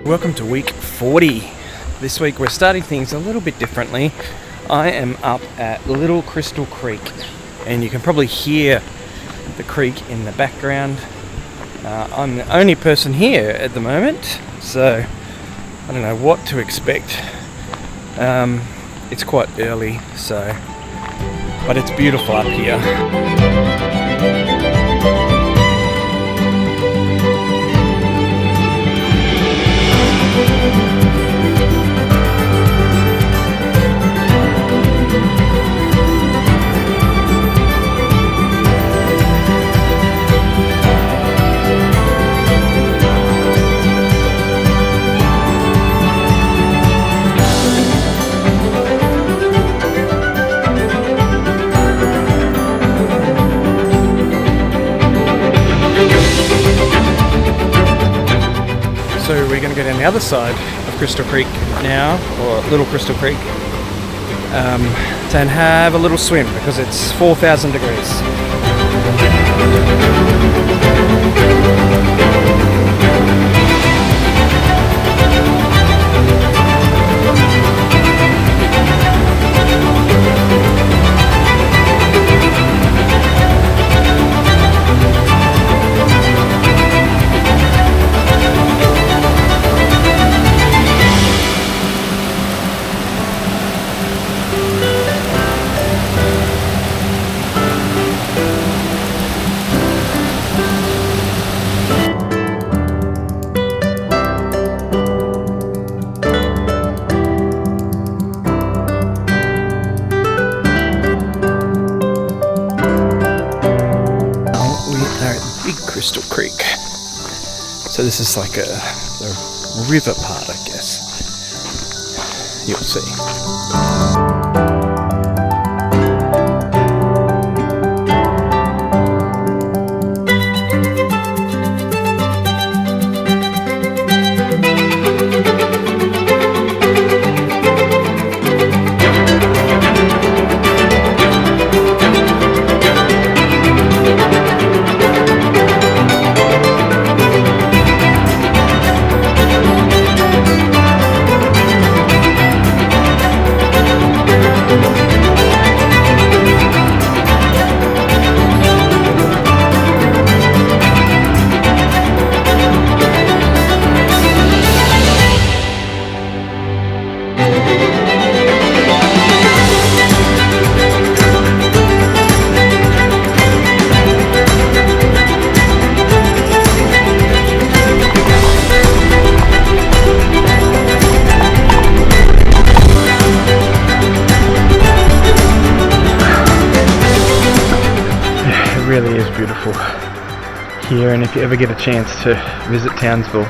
Welcome to week 40. This week we're starting things a little bit differently. I am up at Little Crystal Creek, and you can probably hear the creek in the background. I'm the only person here at the moment, so I don't know what to expect. It's quite early, but it's beautiful up here. So we're going to go down the other side of Crystal Creek now, or Little Crystal Creek, and have a little swim because it's 4,000 degrees. Crystal Creek. So this is like the river part, I guess. You'll see. Really is beautiful here, and if you ever get a chance to visit Townsville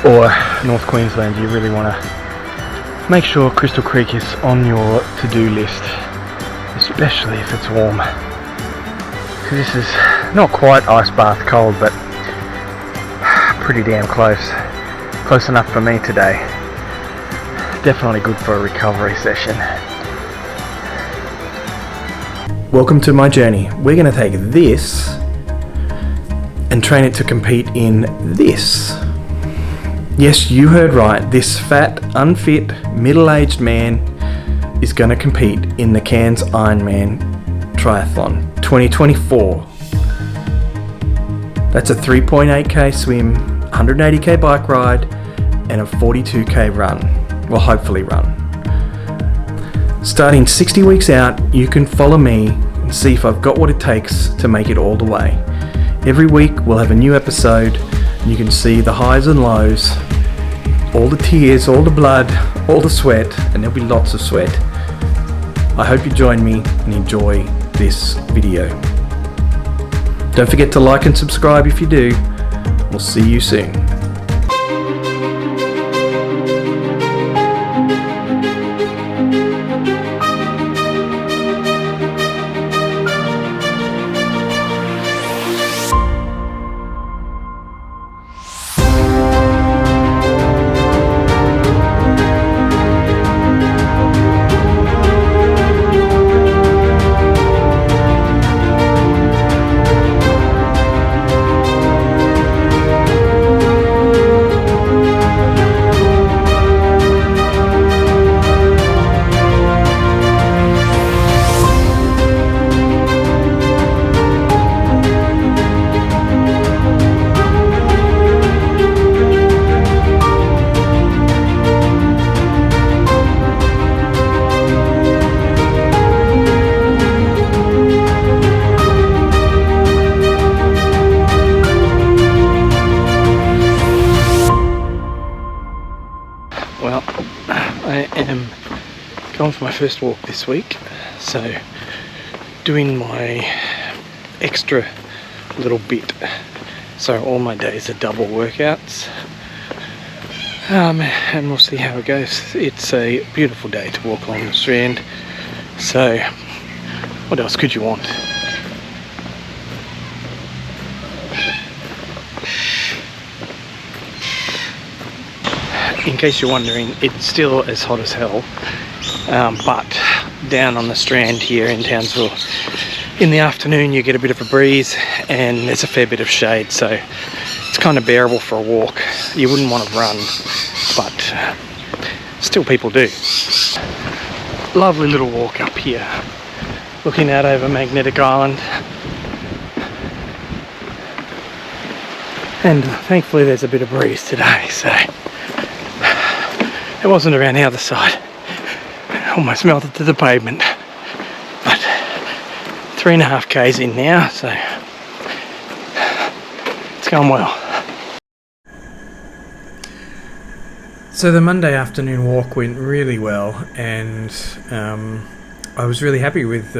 or North Queensland, you really want to make sure Crystal Creek is on your to-do list, especially if it's warm. This is not quite ice bath cold, but pretty damn close enough for me today. Definitely good for a recovery session. Welcome to my journey. We're going to take this and train it to compete in this. Yes, you heard right. This fat, unfit, middle-aged man is going to compete in the Cairns Ironman Triathlon 2024. That's a 3.8k swim, 180k bike ride, and a 42k run. Well, hopefully run. Starting 60 weeks out, you can follow me and see if I've got what it takes to make it all the way. Every week we'll have a new episode, and you can see the highs and lows, all the tears, all the blood, all the sweat, and there'll be lots of sweat. I hope you join me and enjoy this video. Don't forget to like and subscribe if you do. We'll see you soon. Going for my first walk this week, so doing my extra little bit, so all my days are double workouts, and we'll see how it goes. It's a beautiful day to walk along the Strand, so what else could you want? In case you're wondering, it's still as hot as hell, but down on the Strand here in Townsville, in the afternoon you get a bit of a breeze and there's a fair bit of shade, so it's kind of bearable for a walk. You wouldn't want to run, but still people do. Lovely little walk up here, looking out over Magnetic Island, and thankfully there's a bit of breeze today, so it wasn't around the other side. Almost melted to the pavement, but 3.5 k's in now, so it's going well. So the Monday afternoon walk went really well, and I was really happy with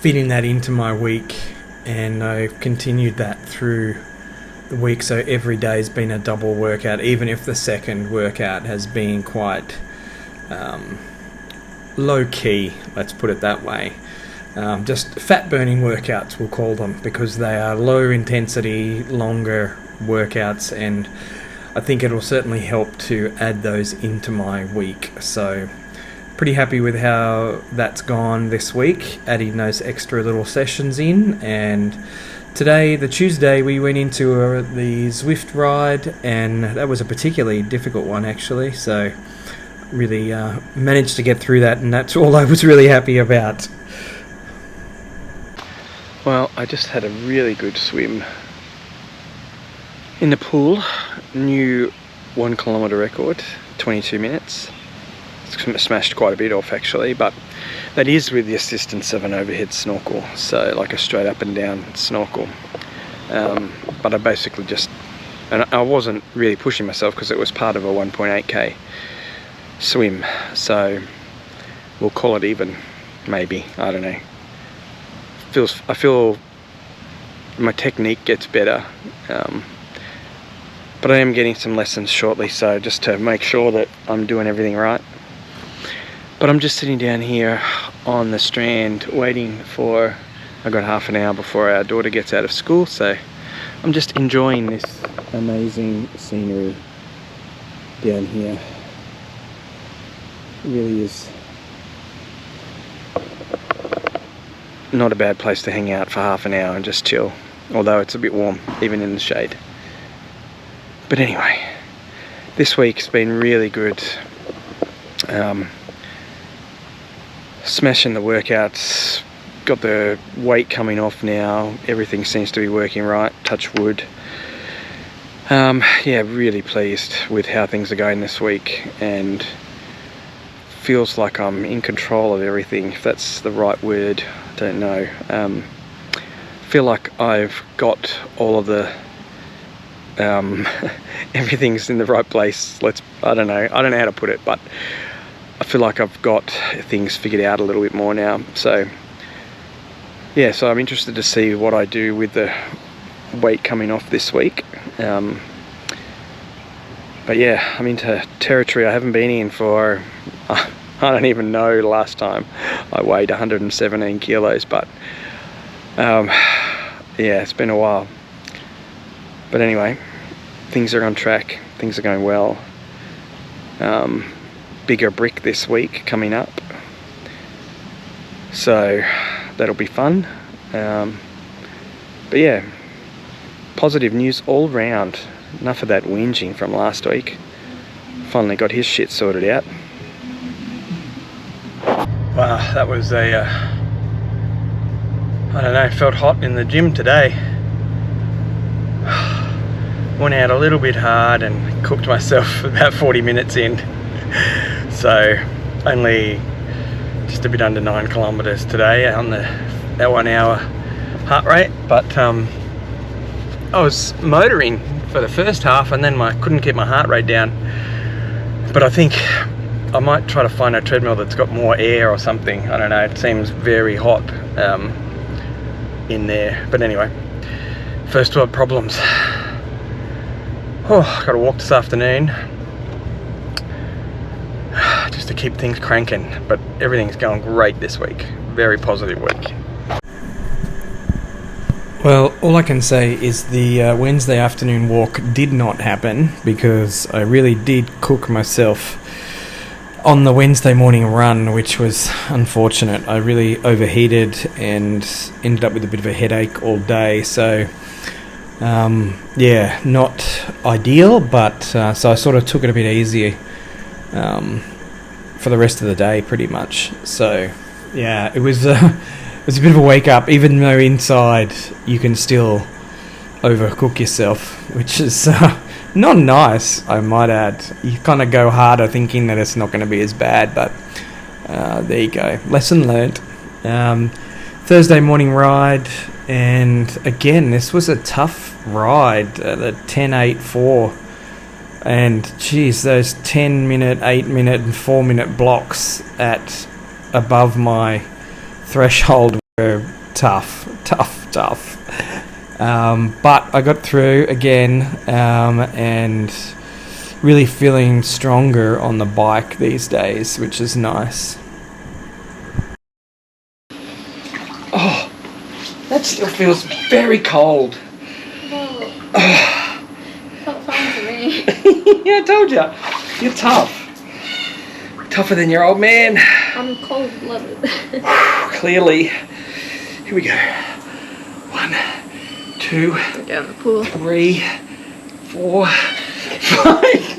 fitting that into my week, and I've continued that through the week, so every day's been a double workout, even if the second workout has been quite low key, let's put it that way. Just fat burning workouts, we'll call them, because they are low intensity, longer workouts, and I think it'll certainly help to add those into my week. So pretty happy with how that's gone this week, adding those extra little sessions in. And today, the Tuesday, we went into the Zwift ride, and that was a particularly difficult one actually, so really managed to get through that, and that's all I was really happy about. Well, I just had a really good swim in the pool. New 1 kilometre record, 22 minutes. Smashed quite a bit off actually, but that is with the assistance of an overhead snorkel, so like a straight up and down snorkel. But I basically just, and I wasn't really pushing myself because it was part of a 1.8k swim, so we'll call it even, maybe, I don't know. I feel my technique gets better, but I am getting some lessons shortly, so just to make sure that I'm doing everything right. But I'm just sitting down here on the Strand waiting for, I've got half an hour before our daughter gets out of school, so I'm just enjoying this amazing scenery down here. It really is not a bad place to hang out for half an hour and just chill, although it's a bit warm even in the shade. But anyway, this week's been really good. Smashing the workouts, got the weight coming off now, everything seems to be working right, touch wood. Yeah, really pleased with how things are going this week, and feels like I'm in control of everything, if that's the right word, I don't know. Feel like I've got all of the everything's in the right place. I don't know how to put it, but I feel like I've got things figured out a little bit more now. So yeah, so I'm interested to see what I do with the weight coming off this week. But yeah, I'm into territory I haven't been in for, I don't even know the last time I weighed 117 kilos, but yeah, it's been a while. But anyway, things are on track, things are going well. Bigger brick this week coming up, so that'll be fun. But yeah, positive news all round. Enough of that whinging from last week. Finally got his shit sorted out. Wow, that was a I don't know, felt hot in the gym today. Went out a little bit hard and cooked myself about 40 minutes in. So only just a bit under 9 kilometers today on that 1 hour heart rate, but I was motoring for the first half, and then I couldn't keep my heart rate down. But I think I might try to find a treadmill that's got more air or something. I don't know, it seems very hot in there. But anyway, first world problems. Oh, got to walk this afternoon just to keep things cranking. But everything's going great this week. Very positive week. Well, all I can say is the Wednesday afternoon walk did not happen because I really did cook myself on the Wednesday morning run, which was unfortunate. I really overheated and ended up with a bit of a headache all day. So, yeah, not ideal, but so I sort of took it a bit easier for the rest of the day, pretty much. So, yeah, it was a bit of a wake up, even though inside you can still overcook yourself, which is not nice, I might add. You kind of go harder thinking that it's not going to be as bad, but there you go. Lesson learnt. Thursday morning ride, and again, this was a tough ride, the 10-8-4. And geez, those 10-minute, 8-minute, and 4-minute blocks at above my threshold were tough. But I got through again, and really feeling stronger on the bike these days, which is nice. Oh, that still feels very cold. Whoa. Felt fine to me. Yeah, I told you. You're tough. Tougher than your old man. I'm cold-blooded. Clearly. Here we go. 1, 2, Go down the pool. 3, 4, 5.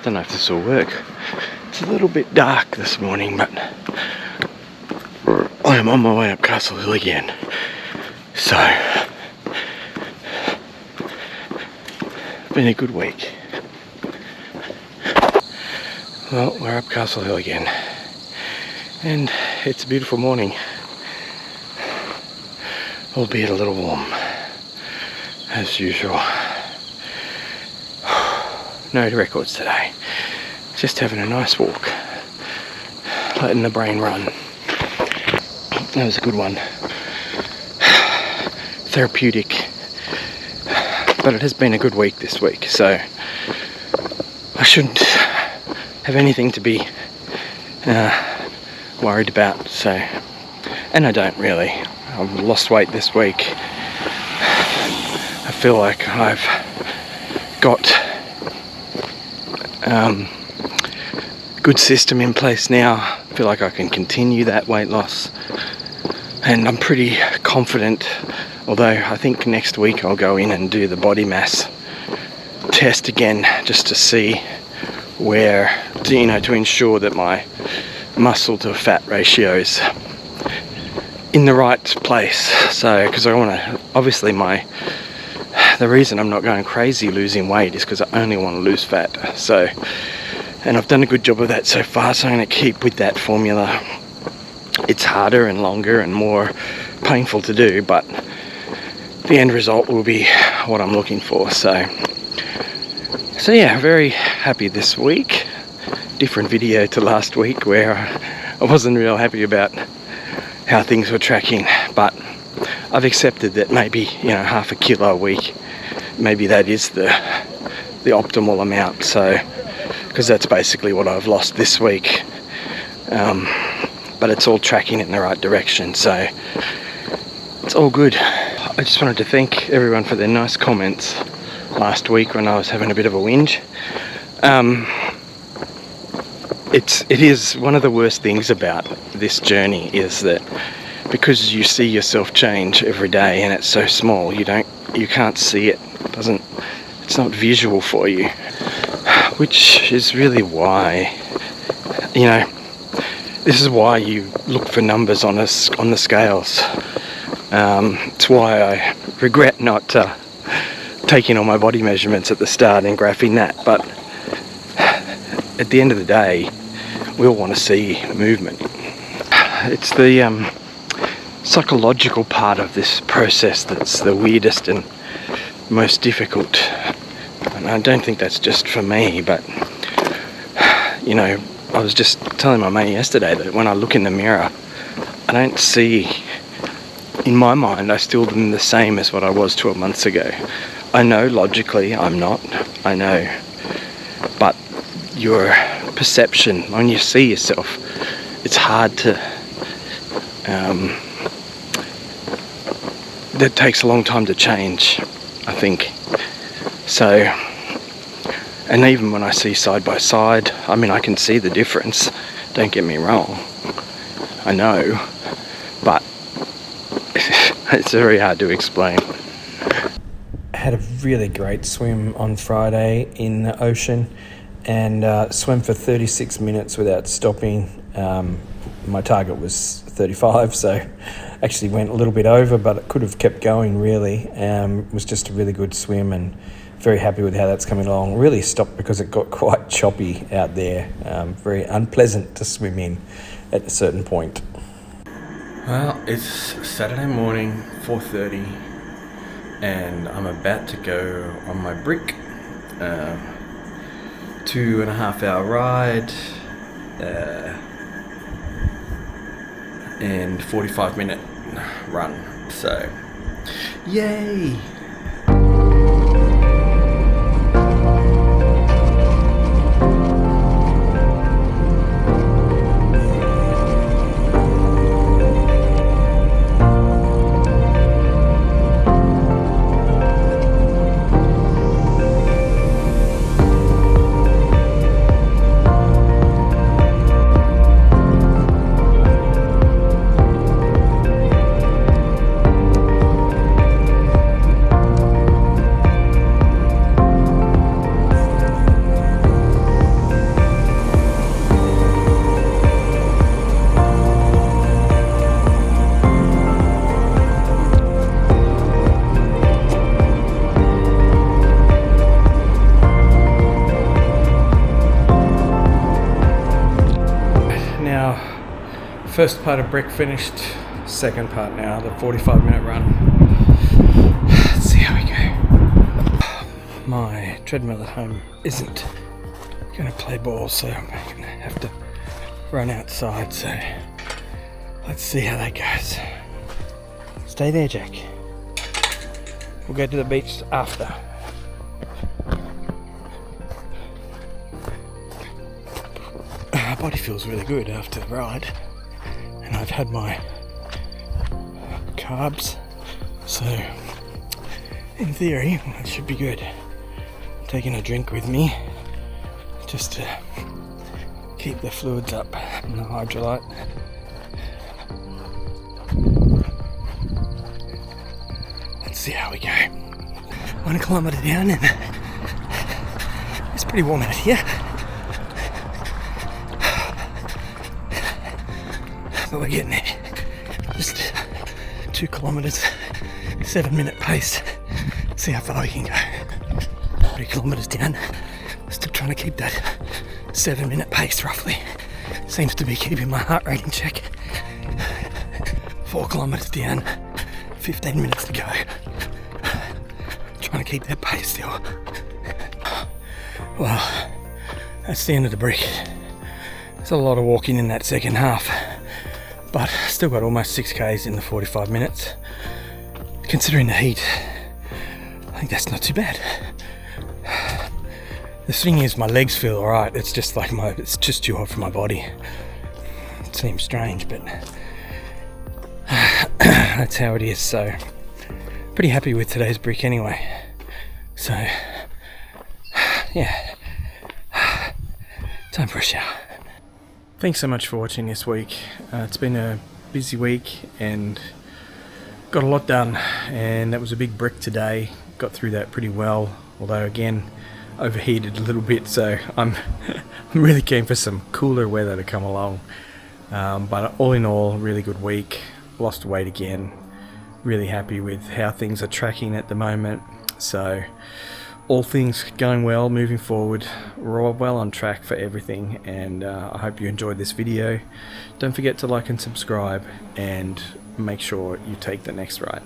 Don't know if this will work. It's a little bit dark this morning, but I am on my way up Castle Hill again. So, been a good week. Well, we're up Castle Hill again, and it's a beautiful morning, albeit a little warm, as usual. No records today. Just having a nice walk, letting the brain run. That was a good one. Therapeutic. But it has been a good week this week, so I shouldn't have anything to be worried about. So, and I don't really. I've lost weight this week. I feel like I've got good system in place now. I feel like I can continue that weight loss, and I'm pretty confident, although I think next week I'll go in and do the body mass test again, just to see where, to ensure that my muscle to fat ratio is in the right place. So, because I want to, obviously the reason I'm not going crazy losing weight is because I only want to lose fat. So, and I've done a good job of that so far, so I'm going to keep with that formula. It's harder and longer and more painful to do, but the end result will be what I'm looking for. So yeah, very happy this week. Different video to last week, where I wasn't real happy about how things were tracking, but I've accepted that maybe, half a kilo a week, maybe that is the optimal amount. So, because that's basically what I've lost this week, but it's all tracking in the right direction, so it's all good. I just wanted to thank everyone for their nice comments last week when I was having a bit of a whinge. It is one of the worst things about this journey, is that because you see yourself change every day and it's so small, you can't see it. It's not visual for you, which is really why, this is why you look for numbers on the scales. It's why I regret not taking all my body measurements at the start and graphing that, but at the end of the day, we all want to see movement. It's the psychological part of this process that's the weirdest and most difficult. And I don't think that's just for me, but you know, I was just telling my mate yesterday that when I look in the mirror, I don't see, in my mind, I still am the same as what I was 12 months ago. I know logically I'm not, I know, but your perception, when you see yourself, it's hard to, that takes a long time to change, I think. So, and even when I see side by side, I mean, I can see the difference, don't get me wrong, I know, but it's very hard to explain. I had a really great swim on Friday in the ocean, and swam for 36 minutes without stopping. My target was 35, so actually went a little bit over, but it could have kept going really. It was just a really good swim, and very happy with how that's coming along. Really stopped because it got quite choppy out there. Very unpleasant to swim in at a certain point. Well, it's Saturday morning, 4:30, and I'm about to go on my brick. 2.5 hour ride, and 45-minute run. So, yay! First part of brick finished, second part now, the 45-minute run. Let's see how we go. My treadmill at home isn't going to play ball, so I'm going to have to run outside, so let's see how that goes. Stay there, Jack. We'll go to the beach after. My body feels really good after the ride. And I've had my carbs, so in theory it should be good. I'm taking a drink with me just to keep the fluids up and the hydrolyte. Let's see how we go. 1 kilometre down, and it's pretty warm out here. But we're getting there. Just 2 kilometres, 7-minute pace. See how far we can go. 3 kilometres down. Still trying to keep that 7-minute pace roughly. Seems to be keeping my heart rate in check. 4 kilometres down, 15 minutes to go. Trying to keep that pace still. Well, that's the end of the brick. There's a lot of walking in that second half. But still got almost 6 Ks in the 45 minutes. Considering the heat, I think that's not too bad. The thing is, my legs feel alright. It's just like it's just too hot for my body. It seems strange, but that's how it is. So, pretty happy with today's brick anyway. So, yeah, time for a shower. Thanks so much for watching this week. It's been a busy week and got a lot done, and that was a big brick today. Got through that pretty well, although again overheated a little bit, so I'm really keen for some cooler weather to come along. But all in all, really good week. Lost weight again. really happy with how things are tracking at the moment. So all things going well, moving forward. We're all well on track for everything, and I hope you enjoyed this video. Don't forget to like and subscribe, and make sure you take the next ride.